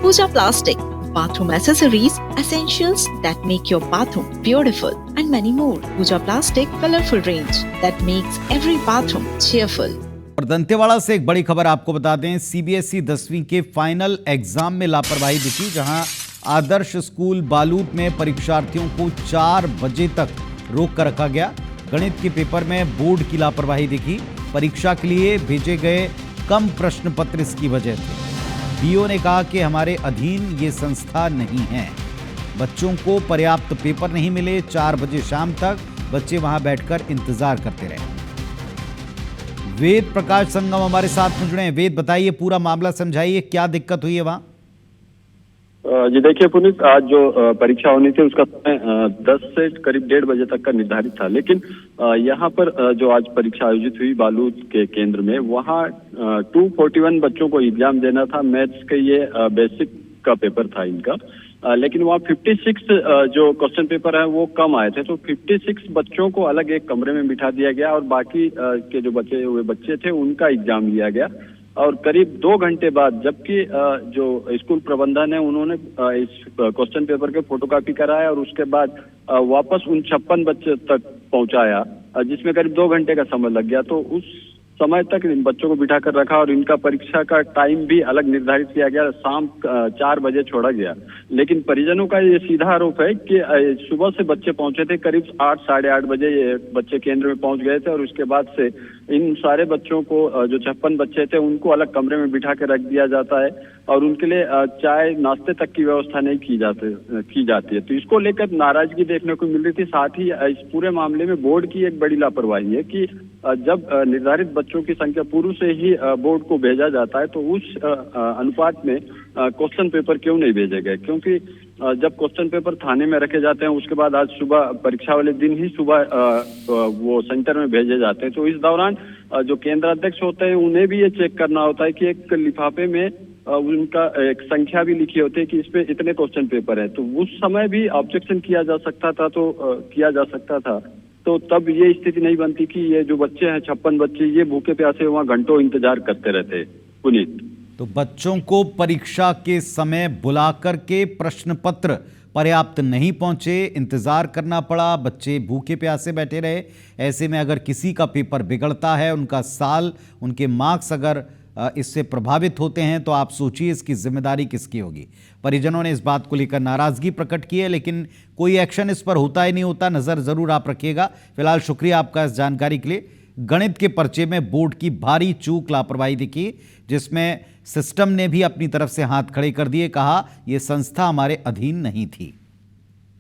Pooja Plastic, bathroom accessories, essentials that make your bathroom beautiful, and many more. Pooja Plastic, colorful range that makes every bathroom cheerful. और दंतेवाड़ा से एक बड़ी खबर आपको बता दें, सीबीएसई 10वीं के फाइनल एग्जाम में लापरवाही दिखी, जहां आदर्श स्कूल बालूत में परीक्षार्थियों को 4 बजे तक रोक कर रखा गया। गणित के पेपर में बोर्ड की लापरवाही दिखी। परीक्षा के लिए भेजे गए कम प्रश्न पत्र इसकी वजह थे। डीओ ने कहा कि हमारे अधीन ये संस्था नहीं है। बच्चों को पर्याप्त पेपर नहीं मिले। 4 बजे शाम तक बच्चे वहां बैठकर इंतजार करते रहे। वेद प्रकाश संगम हमारे साथ में जुड़े हैं। वेद, बताइए, पूरा मामला समझाइए, क्या दिक्कत हुई है वहां? जी देखिए पुनीत, आज जो परीक्षा होनी थी उसका समय 10 से करीब 1:30 बजे तक का निर्धारित था, लेकिन यहाँ पर जो आज परीक्षा आयोजित हुई बालूत के केंद्र में, वहाँ 241 बच्चों को एग्जाम देना था। मैथ्स के ये बेसिक का पेपर था इनका, लेकिन वहाँ 56 जो क्वेश्चन पेपर है वो कम आए थे, तो 56 बच्चों को अलग एक कमरे में बिठा दिया गया और बाकी के जो बचे हुए बच्चे थे उनका एग्जाम लिया गया। और करीब 2 घंटे बाद, जबकि जो स्कूल प्रबंधन है उन्होंने इस क्वेश्चन पेपर के फोटोकॉपी कराया और उसके बाद वापस उन 56 बच्चे तक पहुंचाया, जिसमें करीब 2 घंटे का समय लग गया। तो उस समय तक इन बच्चों को बिठा कर रखा और इनका परीक्षा का टाइम भी अलग निर्धारित किया गया, शाम 4 बजे छोड़ा गया। लेकिन परिजनों का ये सीधा आरोप है कि सुबह से बच्चे पहुंचे थे, करीब 8 साढ़े 8 बजे ये बच्चे केंद्र में पहुंच गए थे और उसके बाद से इन सारे बच्चों को, जो 56 बच्चे थे, उनको अलग कमरे में बिठा कर रख दिया जाता है और उनके लिए चाय नाश्ते तक की व्यवस्था नहीं की जाती है। तो इसको लेकर नाराजगी देखने को मिल रही थी। साथ ही इस पूरे मामले में बोर्ड की एक बड़ी लापरवाही है कि जब निर्धारित बच्चों की संख्या पूर्व से ही बोर्ड को भेजा जाता है, तो उस अनुपात में क्वेश्चन पेपर क्यों नहीं भेजे गए? क्योंकि जब क्वेश्चन पेपर थाने में रखे जाते हैं, उसके बाद आज सुबह परीक्षा वाले दिन ही सुबह वो सेंटर में भेजे जाते हैं। तो इस दौरान जो केंद्र अध्यक्ष होते हैं उन्हें भी ये चेक करना होता है कि एक लिफाफे में उनका एक संख्या भी लिखी होती है कि इसपे इतने क्वेश्चन पेपर है। तो उस समय भी ऑब्जेक्शन किया जा सकता था, किया जा सकता था। तो तब ये स्थिति नहीं बनती कि ये जो बच्चे हैं 56 बच्चे, ये भूखे प्यासे वहाँ घंटों इंतजार करते रहते। पुनीत, तो बच्चों को परीक्षा के समय बुला करके प्रश्न पत्र पर्याप्त नहीं पहुंचे, इंतजार करना पड़ा, बच्चे भूखे प्यासे बैठे रहे। ऐसे में अगर किसी का पेपर बिगड़ता है, उनका साल, उनके मार्क्स अगर इससे प्रभावित होते हैं, तो आप सोचिए इसकी जिम्मेदारी किसकी होगी। परिजनों ने इस बात को लेकर नाराजगी प्रकट की है, लेकिन कोई एक्शन इस पर होता ही नहीं होता। नज़र ज़रूर आप रखिएगा। फिलहाल शुक्रिया आपका इस जानकारी के लिए। गणित के पर्चे में बोर्ड की भारी चूक, लापरवाही दिखी, जिसमें सिस्टम ने भी अपनी तरफ से हाथ खड़े कर दिए। कहा यह संस्था हमारे अधीन नहीं थी।